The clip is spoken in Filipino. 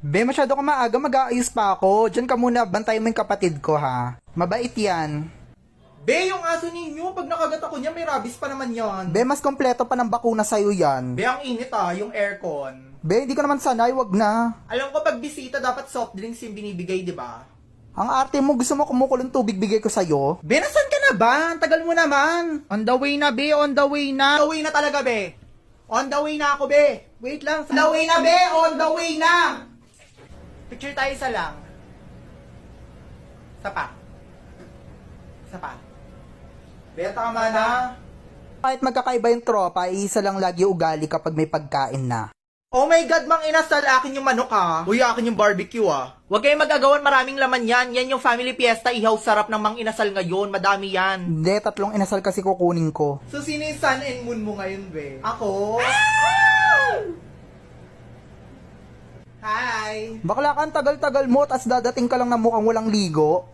Be, masyado ka maaga, mag-aayos pa ako. Diyan ka muna, bantayan mo yung kapatid ko ha. Mabait yan. Be, yung aso ninyo, pag nakagat ako niya, may rabies pa naman yan. Be, mas kompleto pa ng bakuna sa'yo yan. Be, ang init yung aircon. Be, hindi ko naman sanay, wag na. Alam ko pag bisita, dapat soft drinks yung binibigay, di ba? Ang arte mo, gusto mo kumukulong tubig bigay ko sa'yo? Be, nasan ka na ba? Ang tagal mo naman. On the way na, Be, on the way na. On the way na talaga, Be. On the way na ako, Be. Wait lang. On the way na, Be. On the way na. Picture tayo isa lang. Isa pa. Isa pa. Be, tama na. Kahit magkakaiba yung tropa, isa lang lagi ugali kapag may pagkain na. Oh my God, mang inasal, akin yung manok Uy, akin yung barbecue Huwag kayong magagawan, maraming laman yan. Yan yung family fiesta, ihaw sarap ng mang inasal ngayon. Madami yan. Hindi, 3 inasal kasi kukunin ko. So, sino yung sun and moon mo ngayon, be? Ako. Hi. Bakla ka, ang tagal-tagal mo, tas dadating ka lang na mukhang walang ligo.